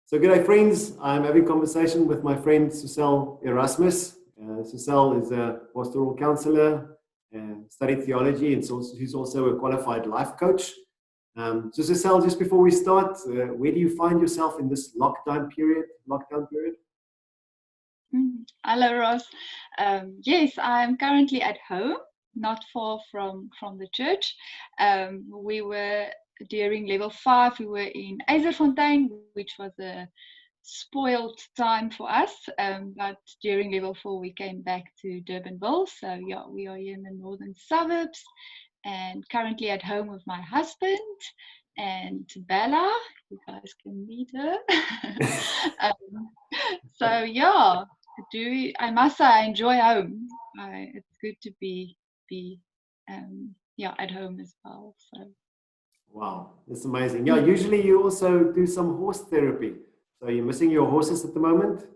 So, good day, friends. I'm having conversation with my friend Sucelle Erasmus. Sucelle is a pastoral counselor and studied theology, and she's also a qualified life coach. So, Sucelle, just before we start, where do you find yourself in this lockdown period? Hello, Ross. Yes, I'm currently at home, not far from the church. We were during level 5. We were in Eiserfontein, which was a spoiled time for us. But during level 4, we came back to Durbanville. So yeah, we are here in the northern suburbs, and currently at home with my husband and Bella. You guys can meet her. um, so yeah, I must say I enjoy home. It's good to be at home as well. So Wow, that's amazing. Yeah, usually you also do some horse therapy. So, you're missing your horses at the moment?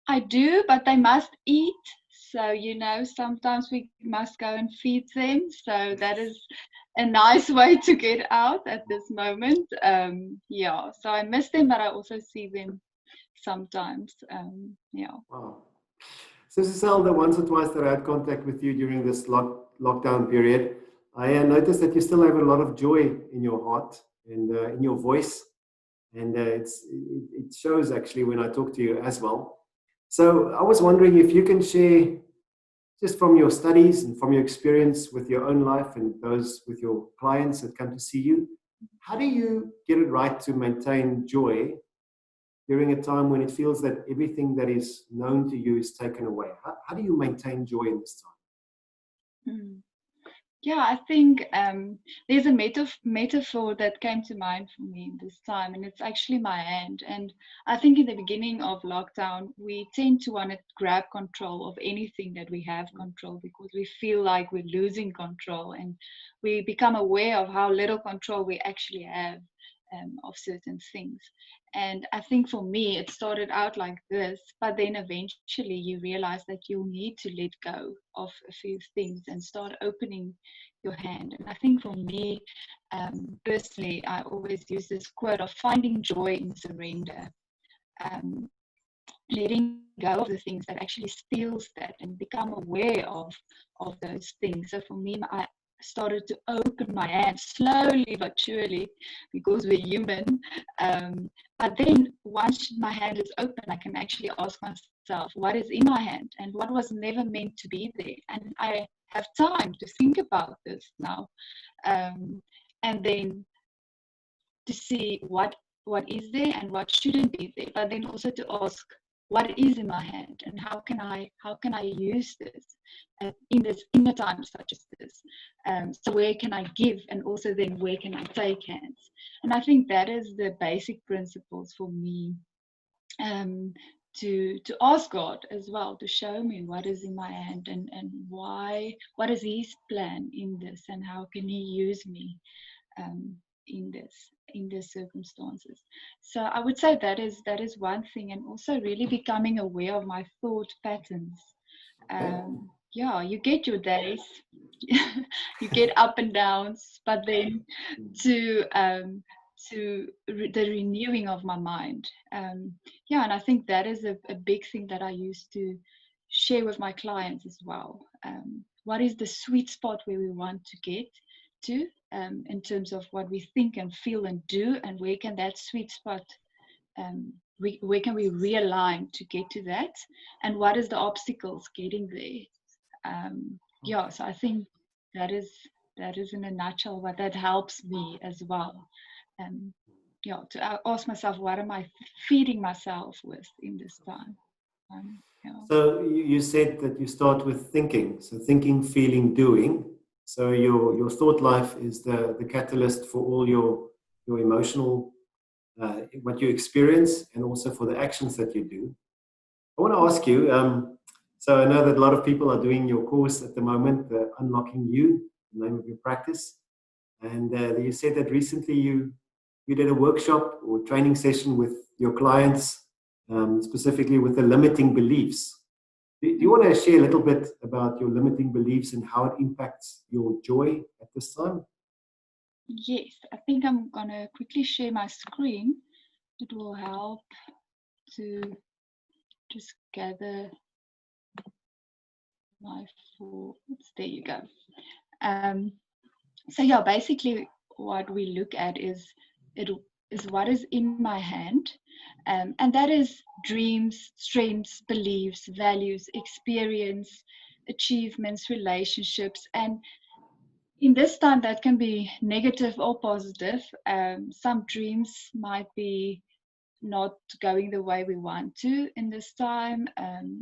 I do, but they must eat. So sometimes we must go and feed them. So that is a nice way to get out at this moment. Yeah, so I miss them, but I also see them sometimes. Yeah. Wow. So, Sucelle, the once or twice that I had contact with you during this lockdown period, I noticed that you still have a lot of joy in your heart and in your voice. And it shows actually when I talk to you as well. So, I was wondering if you can share just from your studies and from your experience with your own life and those with your clients that come to see you, how do you get it right to maintain joy during a time when it feels that everything that is known to you is taken away? How do you maintain joy in this time? Mm. Yeah, I think there's a metaphor that came to mind for me this time, and it's actually my hand. And I think in the beginning of lockdown, we tend to want to grab control of anything that we have control because we feel like we're losing control, and we become aware of how little control we actually have of certain things. And I think for me, it started out like this, but then eventually you realize that you need to let go of a few things and start opening your hand. And I think for me, personally, I always use this quote of finding joy in surrender, letting go of the things that actually steals that and become aware of those things. So for me, I started to open my hand slowly but surely because we're human. But then once my hand is open, I can actually ask myself what is in my hand and what was never meant to be there. And I have time to think about this now. And then to see what is there and what shouldn't be there, but then also to ask what is in my hand and how can I use this in a time such as this. So where can I give, and also then where can I take hands? And I think that is the basic principles for me, to ask God as well to show me what is in my hand and why, what is His plan in this, and how can He use me in these circumstances. So I would say that is one thing, and also really becoming aware of my thought patterns. Yeah, you get your days, you get up and downs, but then to the renewing of my mind. Yeah, and I think that is a big thing that I used to share with my clients as well. What is the sweet spot where we want to get to, in terms of what we think and feel and do, and where can that sweet spot, where can we realign to get to that, and what is the obstacles getting there? Yeah, so I think that is in a nutshell what that helps me as well. Yeah, to ask myself, what am I feeding myself with in this time? Yeah. So, you said that you start with thinking. So, thinking, feeling, doing. So, your thought life is the catalyst for all your emotional, what you experience, and also for the actions that you do. I want to ask you, so I know that a lot of people are doing your course at the moment, Unlocking You, the name of your practice. And you said that recently you did a workshop or training session with your clients, specifically with the limiting beliefs. Do you want to share a little bit about your limiting beliefs and how it impacts your joy at this time? Yes, I think I'm gonna quickly share my screen it will help to just gather my thoughts. There you go. So yeah, basically what we look at is what is in my hand, and that is dreams, strengths, beliefs, values, experience, achievements, relationships, and in this time that can be negative or positive. Some dreams might be not going the way we want to in this time.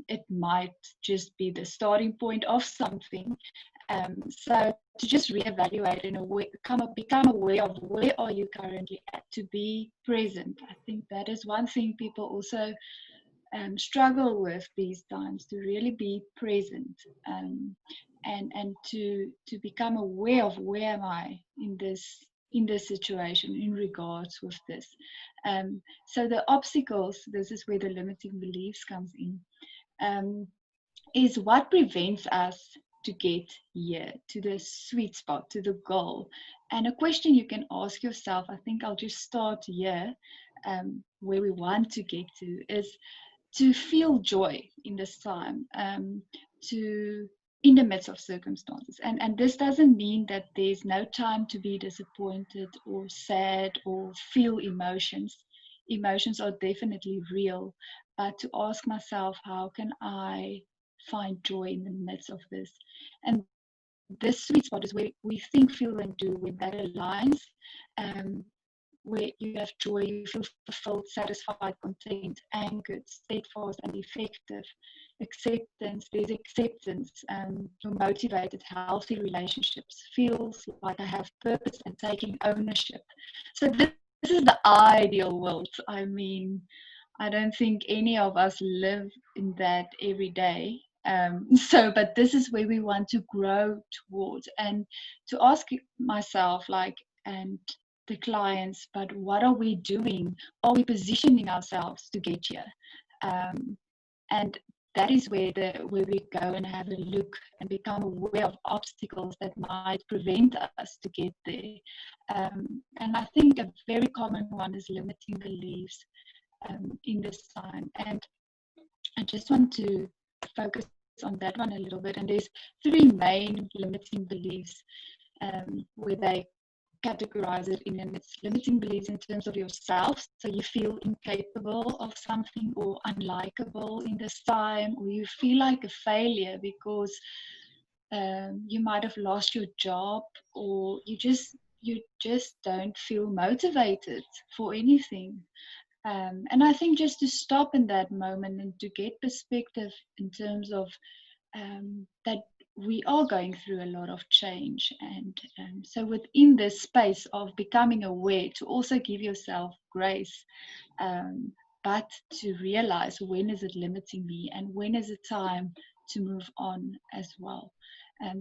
It might just be the starting point of something. So to just reevaluate in a way, become aware of where are you currently at, to be present. I think that is one thing people also struggle with these times, to really be present, and to become aware of where am I in this situation in regards with this. So the obstacles, this is where the limiting beliefs comes in, is what prevents us to get here, to the sweet spot, to the goal. And a question you can ask yourself, I think I'll just start here, where we want to get to, is to feel joy in this time, to in the midst of circumstances. And this doesn't mean that there's no time to be disappointed or sad or feel emotions. Emotions are definitely real, but to ask myself, how can I find joy in the midst of this? And this sweet spot is where we think, feel, and do, when that aligns, where you have joy, you feel fulfilled, satisfied, content, anchored, steadfast, and effective. Acceptance, there's acceptance. You're motivated, healthy relationships, feels like I have purpose and taking ownership. So this is the ideal world. I mean, I don't think any of us live in that every day. But this is where we want to grow towards, and to ask myself, like, and the clients, but what are we doing? Are we positioning ourselves to get here? And that is where we go and have a look and become aware of obstacles that might prevent us to get there. And I think a very common one is limiting beliefs in this time. And I just want to focus on that one a little bit. And there's three main limiting beliefs, where they categorize it in, and it's limiting beliefs in terms of yourself. So you feel incapable of something, or unlikable in this time, or you feel like a failure because you might have lost your job, or you just don't feel motivated for anything. And I think just to stop in that moment and to get perspective in terms of that we are going through a lot of change. And so within this space of becoming aware, to also give yourself grace, but to realize, when is it limiting me, and when is it time to move on as well.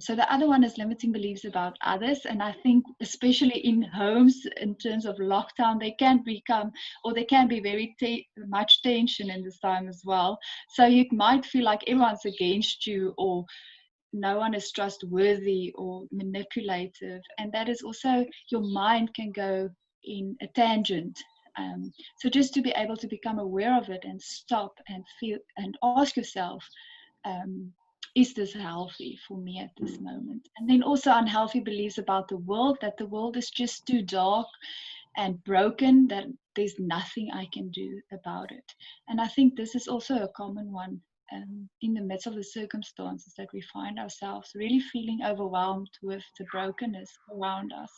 So the other one is limiting beliefs about others. And I think especially in homes, in terms of lockdown, they can become, or they can be very much tension in this time as well. So you might feel like everyone's against you, or no one is trustworthy or manipulative. And that is also, your mind can go in a tangent. So just to be able to become aware of it and stop and feel and ask yourself, is this healthy for me at this moment? And then also unhealthy beliefs about the world, that the world is just too dark and broken, that there's nothing I can do about it. And I think this is also a common one, in the midst of the circumstances that we find ourselves really feeling overwhelmed with the brokenness around us.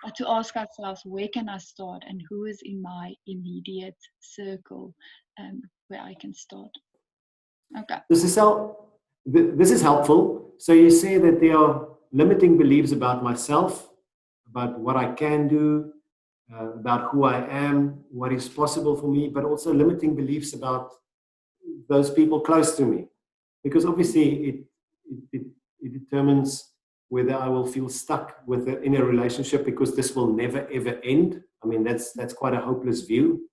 But to ask ourselves, where can I start, and who is in my immediate circle, where I can start. Okay. This is helpful. So you say that there are limiting beliefs about myself, about what I can do, about who I am, what is possible for me, but also limiting beliefs about those people close to me. Because obviously it determines whether I will feel stuck in a relationship, because this will never ever end. I mean, that's quite a hopeless view.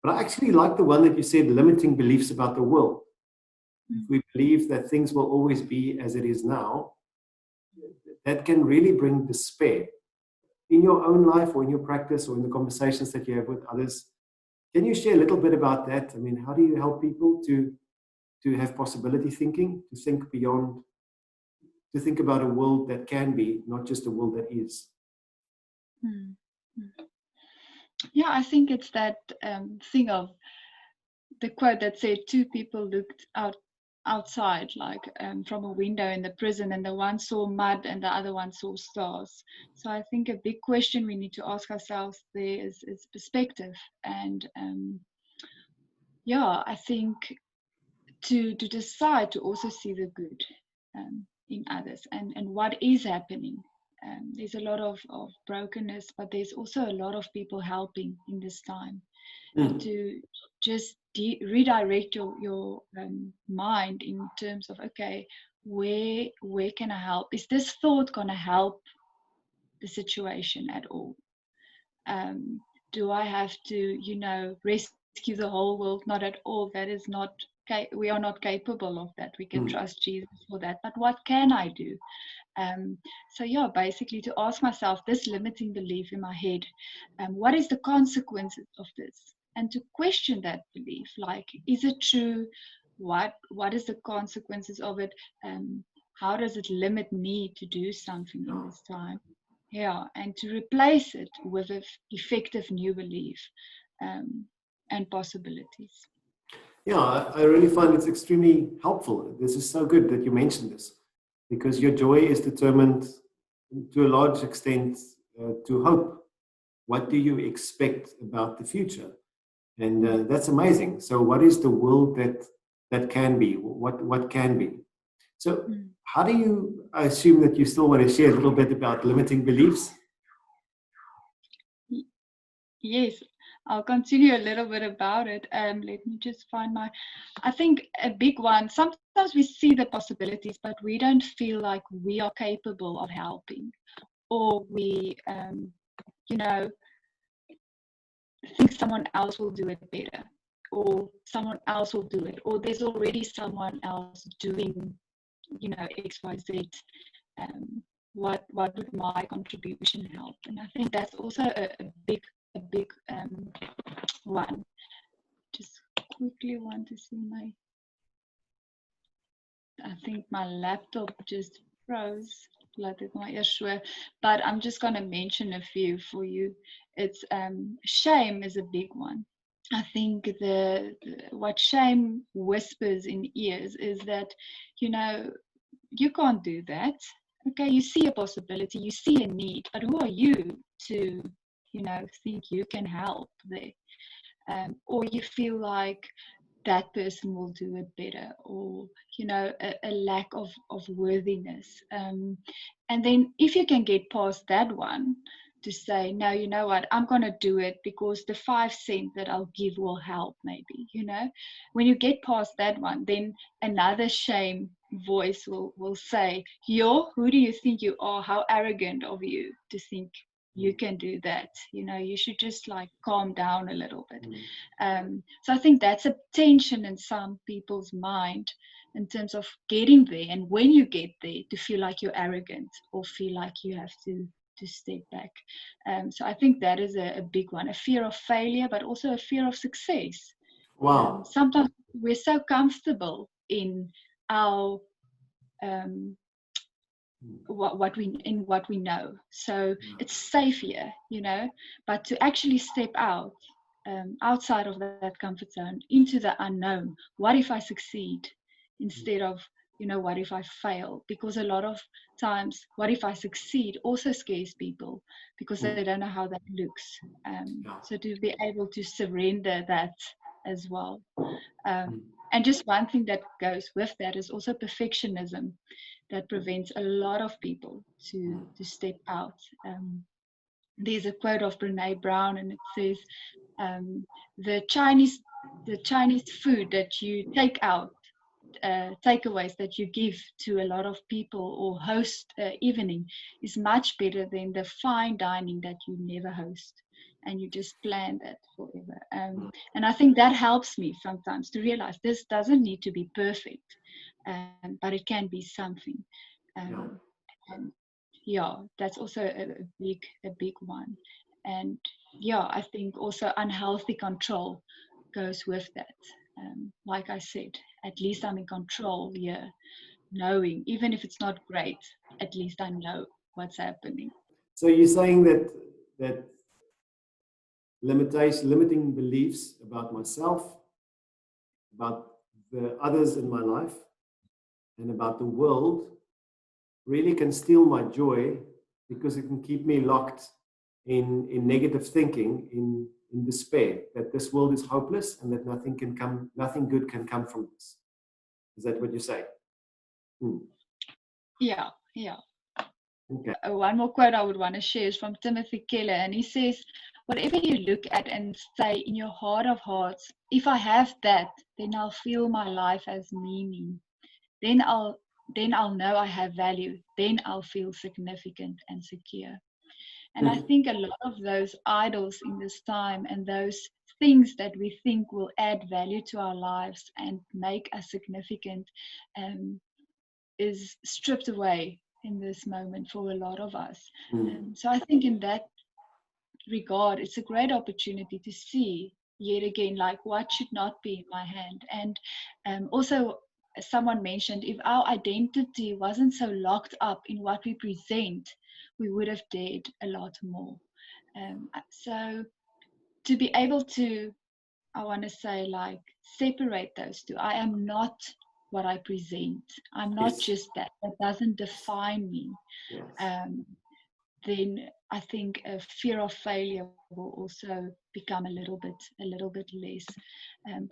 But I actually like the one that you said, limiting beliefs about the world. If we believe that things will always be as it is now, that can really bring despair in your own life, or in your practice, or in the conversations that you have with others. Can you share a little bit about that? I mean, how do you help people to have possibility thinking, to think beyond, to think about a world that can be, not just a world that is? Mm. Mm. Yeah, I think it's that thing of the quote that said two people looked outside, like from a window in the prison, and the one saw mud and the other one saw stars. So I think a big question we need to ask ourselves there is perspective. And yeah, I think to decide to also see the good in others, and what is happening. There's a lot of brokenness, but there's also a lot of people helping in this time. And Mm. to just redirect your mind in terms of, okay, where can I help? Is this thought going to help the situation at all? um, do I have to, rescue the whole world? Not at all. That is not, we are not capable of that. We can Mm. trust Jesus for that. But what can I do? So yeah, basically to ask myself this limiting belief in my head, what is the consequences of this? And to question that belief, like, is it true? What is the consequences of it? How does it limit me to do something in this time? Yeah, and to replace it with an effective new belief, and possibilities. Yeah, I really find it's extremely helpful. This is so good that you mentioned this, because your joy is determined to a large extent to hope. What do you expect about the future? And that's amazing. So, what is the world that can be? What can be? So, Mm. how do you? I assume that you still want to share a little bit about limiting beliefs. Y- Yes, I'll continue a little bit about it. Let me just find I think a big one. Sometimes we see the possibilities, but we don't feel like we are capable of helping, or we, you know, think someone else will do it better, or someone else will do it, or there's already someone else doing, XYZ. um, what would my contribution help? And I think that's also a big one. Just quickly want to see I think my laptop just froze. Laat ek maar eers so. But I'm just going to mention a few for you. It's shame is a big one. I think what shame whispers in ears is that, you can't do that. Okay, you see a possibility, you see a need, but who are you to, think you can help there? Or you feel like that person will do it better, or a lack of worthiness. And then if you can get past that one, to say, no, you know what, I'm going to do it because the 5 cents that I'll give will help, maybe. When you get past that one, then another shame voice will say, yo, who do you think you are? How arrogant of you to think you can do that. You should just like calm down a little bit. So I think that's a tension in some people's mind in terms of getting there, and when you get there, to feel like you're arrogant or feel like you have to step back. So I think that is a big one, a fear of failure, but also a fear of success. Wow. Sometimes we're so comfortable in our what we know, so it's safe here, but to actually step outside of that comfort zone into the unknown. What if I succeed instead of, what if I fail? Because a lot of times what if I succeed also scares people, because they don't know how that looks. So to be able to surrender that as well. And just one thing that goes with that is also perfectionism, that prevents a lot of people to step out. There's a quote of Brene Brown, and it says, um, the Chinese food that you take out, takeaways that you give to a lot of people or host evening, is much better than the fine dining that you never host, and you just plan that forever. And I think that helps me sometimes to realize this doesn't need to be perfect, but it can be something. And yeah, that's also a big one. And yeah, I think also unhealthy control goes with that. Like I said, at least I'm in control here, knowing, even if it's not great, at least I know what's happening. So you're saying that limiting beliefs about myself, about the others in my life, and about the world really can steal my joy, because it can keep me locked in negative thinking, in despair, that this world is hopeless and that nothing good can come from this. Is that what you say? Yeah, yeah. Okay. One more quote I would want to share is from Timothy Keller, and he says, whatever you look at and say in your heart of hearts, if I have that, then I'll feel my life has meaning. Then I'll know I have value. Then I'll feel significant and secure. And I think a lot of those idols in this time, and those things that we think will add value to our lives and make us significant, is stripped away in this moment for a lot of us. So I think in that regard, it's a great opportunity to see yet again, like, what should not be in my hand. And also, someone mentioned, if our identity wasn't so locked up in what we present, we would have dared a lot more. So to be able to, I want to say, like, separate those two. I am not what I present. I'm not Yes. just that. That doesn't define me. Yes. Then I think a fear of failure will also become a little bit less.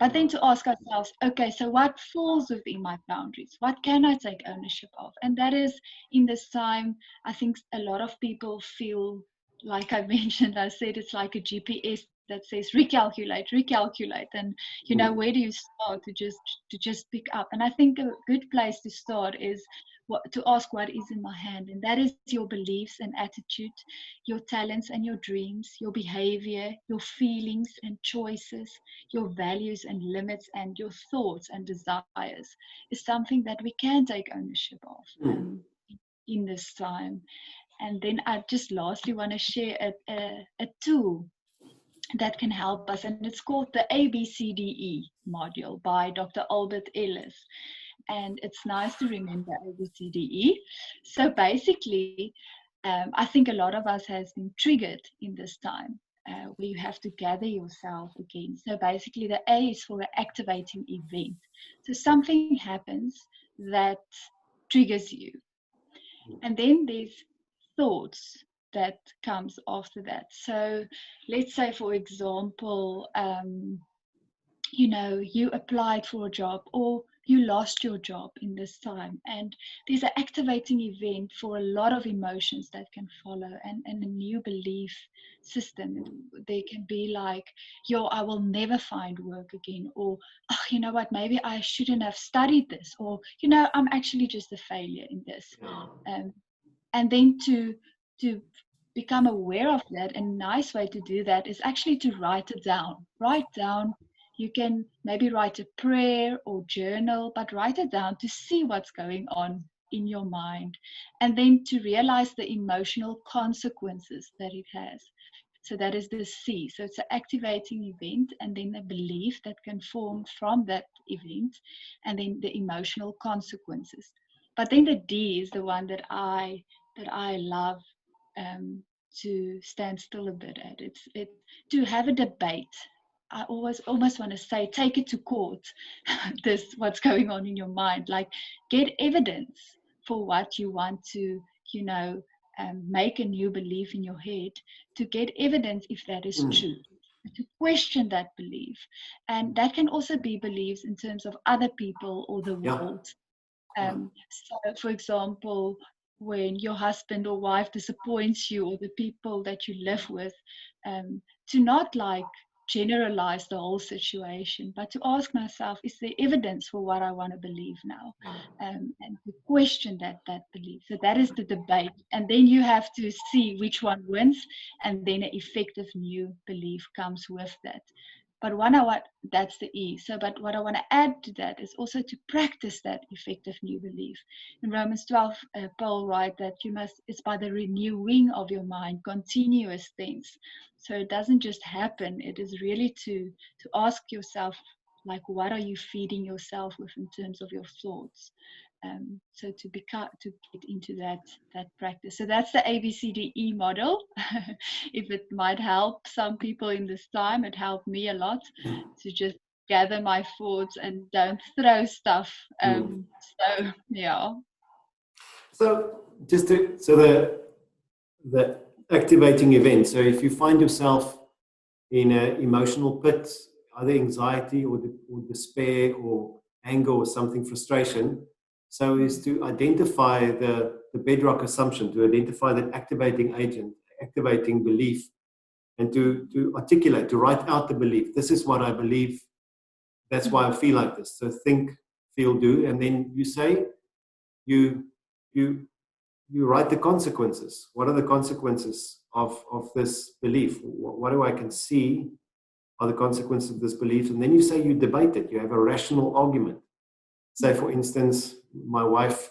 But then to ask ourselves, okay, so what falls within my boundaries? What can I take ownership of? And that is, in this time, I think a lot of people feel, like I mentioned, I said it's like a GPS that says recalculate, and where do you start to just pick up? And I think a good place to start is to ask what is in my hand, and that is your beliefs and attitude, your talents and your dreams, your behavior, your feelings and choices, your values and limits, and your thoughts and desires is something that we can take ownership of in this time. And then I just lastly want to share a tool that can help us, and it's called the ABCDE module by Dr. Albert Ellis. And it's nice to remember ABCDE. So basically, I think a lot of us has been triggered in this time, where you have to gather yourself again. So basically, the A is for an activating event. So something happens that triggers you. And then there's thoughts that comes after that. So let's say, for example, you applied for a job, or you lost your job in this time, and there's an activating event for a lot of emotions that can follow, and a new belief system. There can be like, I will never find work again, or, oh, you know what, maybe I shouldn't have studied this, or, I'm actually just a failure in this. And then to become aware of that, a nice way to do that is actually to write it down. You can maybe write a prayer or journal, but write it down to see what's going on in your mind, and then to realize the emotional consequences that it has. So that is the C. So it's an activating event, and then a belief that can form from that event, and then the emotional consequences. But then the D is the one that I love, to stand still a bit at. It's to have a debate. I almost want to say, take it to court. This, what's going on in your mind, like, get evidence for what you want to, make a new belief in your head, to get evidence if that is true, to question that belief. And that can also be beliefs in terms of other people or the world. So, for example, when your husband or wife disappoints you, or the people that you live with, to not like generalize the whole situation, but to ask myself, is there evidence for what I want to believe now? And to question that belief. So that is the debate. And then you have to see which one wins, and then an effective new belief comes with that. but what I want, that's the E. So, but what I want to add to that is also to practice that effective new belief. In Romans 12, Paul writes that it's by the renewing of your mind, continuous things. So it doesn't just happen. It is really to ask yourself, like, what are you feeding yourself with in terms of your thoughts? So to get into that practice. So that's the ABCDE model. If it might help some people in this time, it helped me a lot to just gather my thoughts and don't throw stuff. So yeah. So the activating event. So if you find yourself in an emotional pit, either anxiety or despair or anger or something, frustration. So is to identify the bedrock assumption, to identify that activating agent, activating belief, and to articulate, to write out the belief. This is what I believe. That's why I feel like this. So think, feel, do, and then you say, you you you write the consequences. What are the consequences of this belief? What do I can see are the consequences of this belief? And then you say you debate it. You have a rational argument. Say, for instance, my wife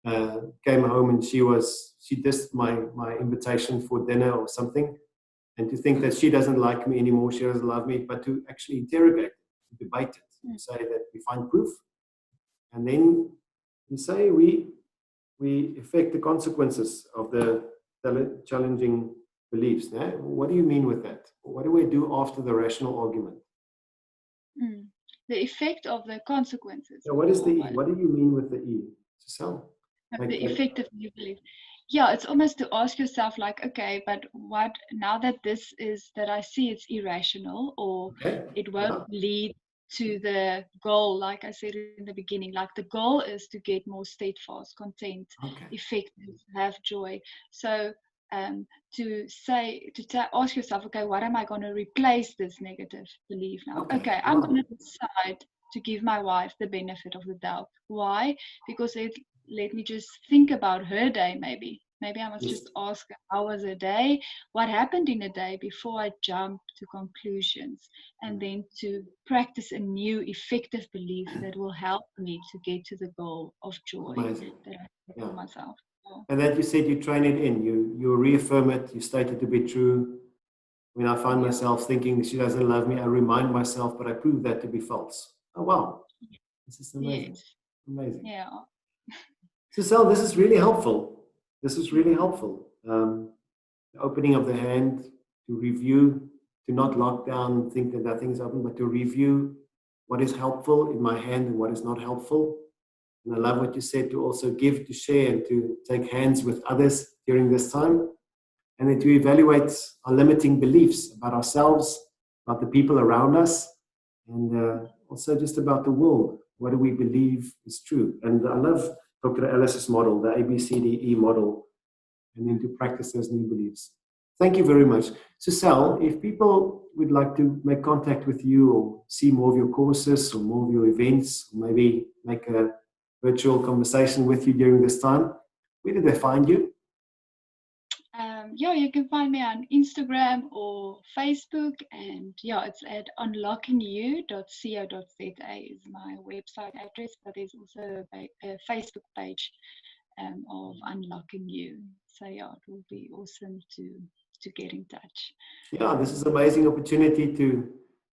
came home and she dissed my invitation for dinner or something, and to think that she doesn't like me anymore, she doesn't love me, but to actually interrogate it, to debate it, to say that we find proof, and then you say we affect the consequences of the challenging beliefs. Now, what do you mean with that? What do we do after the rational argument? The effect of the consequences. So what is the E? What do you mean with the E? Sucelle? The effect of new belief. Yeah, it's almost to ask yourself, like, okay, but what now that this is that I see it's irrational, or it won't lead to the goal, like I said in the beginning, like the goal is to get more steadfast, content, effective, have joy. So to ask yourself, okay, what am I going to replace this negative belief now? Okay, I'm going to decide to give my wife the benefit of the doubt. Why? Because let me just think about her day. Maybe I must just ask her, how was her day? What happened in a day before I jump to conclusions, and then to practice a new effective belief that will help me to get to the goal of joy that I set for myself. And that you said you train it in, you reaffirm it, you state it to be true. When I find myself thinking that she doesn't love me, I remind myself, but I prove that to be false. Oh, wow. This is amazing. Amazing. Yeah. Sucelle, this is really helpful. This is really helpful. The opening of the hand, to review, to not lock down, think that nothing is open, but to review what is helpful in my hand and what is not helpful. And I love what you said, to also give, to share, and to take hands with others during this time. And then to evaluate our limiting beliefs about ourselves, about the people around us, and also just about the world. What do we believe is true? And I love Dr. Ellis's model, the ABCDE model, and then to practice those new beliefs. Thank you very much. Sucelle, if people would like to make contact with you or see more of your courses or more of your events, or maybe make a virtual conversation with you during this time, where do they find you? You can find me on Instagram or Facebook, and it's at unlockingyou.co.za is my website address, but there's also a Facebook page of Unlocking You. So it will be awesome to get in touch. Yeah, this is an amazing opportunity to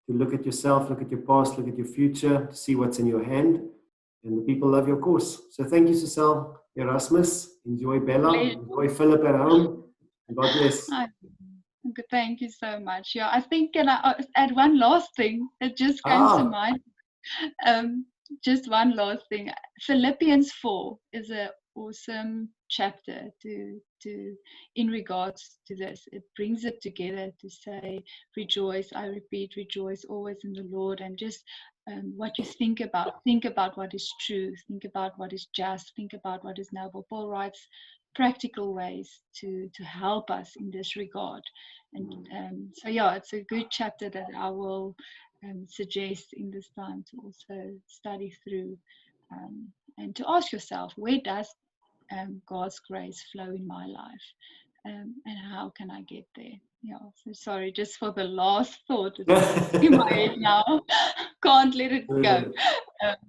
look at yourself, look at your past, look at your future, to see what's in your hand. And the people love your course. So thank you, Sucelle Erasmus. Enjoy Bella. Enjoy Philip at home. God bless. Thank you so much. Yeah, I think, can I add one last thing that just came to mind? Just one last thing. Philippians 4 is an awesome chapter to in regards to this. It brings it together to say, rejoice, I repeat, rejoice always in the Lord. And just what you think about what is true, think about what is just, think about what is noble. Paul writes practical ways to help us in this regard. And it's a good chapter that I will suggest in this time to also study through, and to ask yourself, where does God's grace flow in my life, and how can I get there? Yeah, so sorry, just for the last thought, it's in my head now. Can't let it go.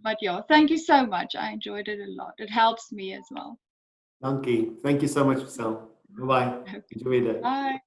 But yeah, thank you so much. I enjoyed it a lot. It helps me as well. Dankie. Thank you so much, Sucelle. Bye-bye. Okay, Enjoy your day. bye.